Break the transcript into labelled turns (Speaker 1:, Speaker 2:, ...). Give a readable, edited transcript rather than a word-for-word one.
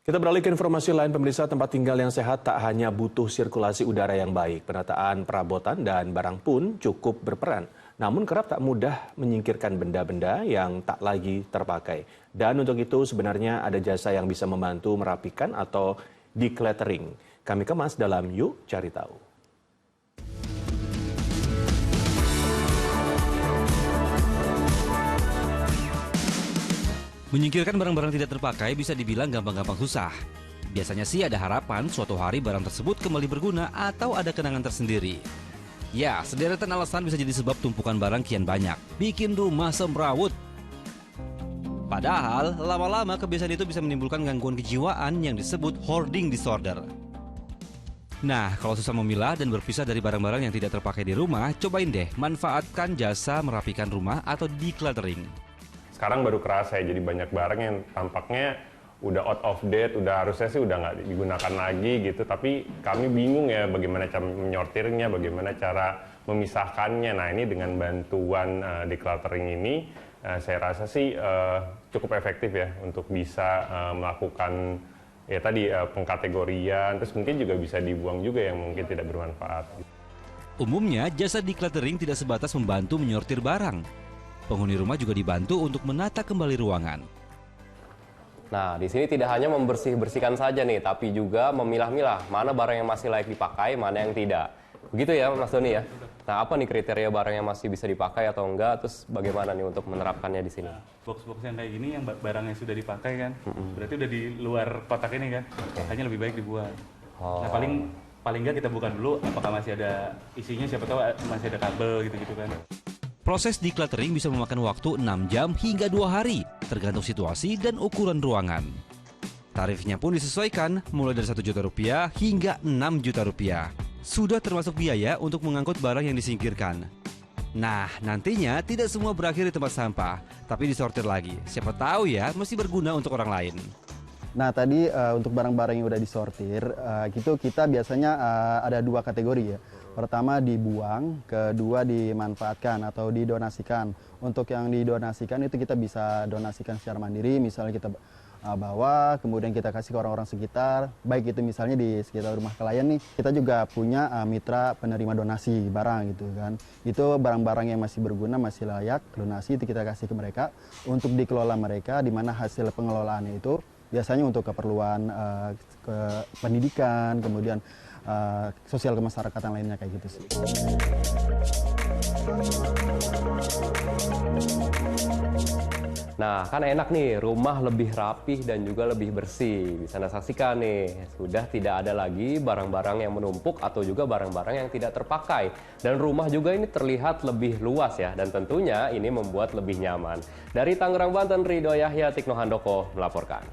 Speaker 1: Kita beralih ke informasi lain, pemirsa. Tempat tinggal yang sehat tak hanya butuh sirkulasi udara yang baik, penataan perabotan dan barang pun cukup berperan. Namun kerap tak mudah menyingkirkan benda-benda yang tak lagi terpakai. Dan untuk itu sebenarnya ada jasa yang bisa membantu merapikan atau decluttering. Kami kemas dalam Yuk Cari Tahu.
Speaker 2: Menyingkirkan barang-barang tidak terpakai bisa dibilang gampang-gampang susah. Biasanya sih ada harapan suatu hari barang tersebut kembali berguna atau ada kenangan tersendiri. Ya, sederetan alasan bisa jadi sebab tumpukan barang kian banyak, bikin rumah semrawut. Padahal, lama-lama kebiasaan itu bisa menimbulkan gangguan kejiwaan yang disebut hoarding disorder. Nah, kalau susah memilah dan berpisah dari barang-barang yang tidak terpakai di rumah, cobain deh manfaatkan jasa merapikan rumah atau decluttering.
Speaker 3: Sekarang baru kerasa ya, jadi banyak barang yang tampaknya udah out of date, udah harusnya sih udah nggak digunakan lagi gitu. Tapi kami bingung ya bagaimana cara menyortirnya, bagaimana cara memisahkannya. Nah ini dengan bantuan decluttering ini, saya rasa sih cukup efektif ya untuk bisa melakukan ya tadi pengkategorian, terus mungkin juga bisa dibuang juga yang mungkin tidak bermanfaat.
Speaker 2: Umumnya jasa decluttering tidak sebatas membantu menyortir barang. Penghuni rumah juga dibantu untuk menata kembali ruangan.
Speaker 4: Nah, di sini tidak hanya membersihkan saja nih, tapi juga memilah-milah mana barang yang masih layak dipakai, mana yang tidak. Begitu ya, Mas Doni ya? Nah, apa nih kriteria barang yang masih bisa dipakai atau enggak, terus bagaimana nih untuk menerapkannya di sini?
Speaker 5: Box-box yang kayak gini, yang barang yang sudah dipakai kan, berarti udah di luar kotak ini kan, hanya lebih baik dibuang. Nah, paling nggak kita buka dulu, apakah masih ada isinya, siapa tahu masih ada kabel gitu-gitu kan.
Speaker 2: Proses decluttering bisa memakan waktu 6 jam hingga 2 hari, tergantung situasi dan ukuran ruangan. Tarifnya pun disesuaikan, mulai dari Rp1.000.000 hingga Rp6.000.000. Sudah termasuk biaya untuk mengangkut barang yang disingkirkan. Nah, nantinya tidak semua berakhir di tempat sampah, tapi disortir lagi. Siapa tahu ya, masih berguna untuk orang lain.
Speaker 6: Nah, tadi untuk barang-barang yang udah disortir, gitu kita biasanya ada 2 kategori ya. Pertama dibuang, kedua dimanfaatkan atau didonasikan. Untuk yang didonasikan itu kita bisa donasikan secara mandiri, misalnya kita bawa, kemudian kita kasih ke orang-orang sekitar, baik itu misalnya di sekitar rumah klien nih, kita juga punya mitra penerima donasi barang gitu kan. Itu barang-barang yang masih berguna, masih layak, donasi itu kita kasih ke mereka untuk dikelola mereka, di mana hasil pengelolaannya itu biasanya untuk keperluan ke pendidikan, kemudian sosial kemasyarakatan lainnya kayak gitu sih.
Speaker 4: Nah, kan enak nih, rumah lebih rapih dan juga lebih bersih. Bisa Anda saksikan nih, sudah tidak ada lagi barang-barang yang menumpuk atau juga barang-barang yang tidak terpakai. Dan rumah juga ini terlihat lebih luas ya, dan tentunya ini membuat lebih nyaman. Dari Tangerang, Banten, Ridho Yahya, Tikno Handoko melaporkan.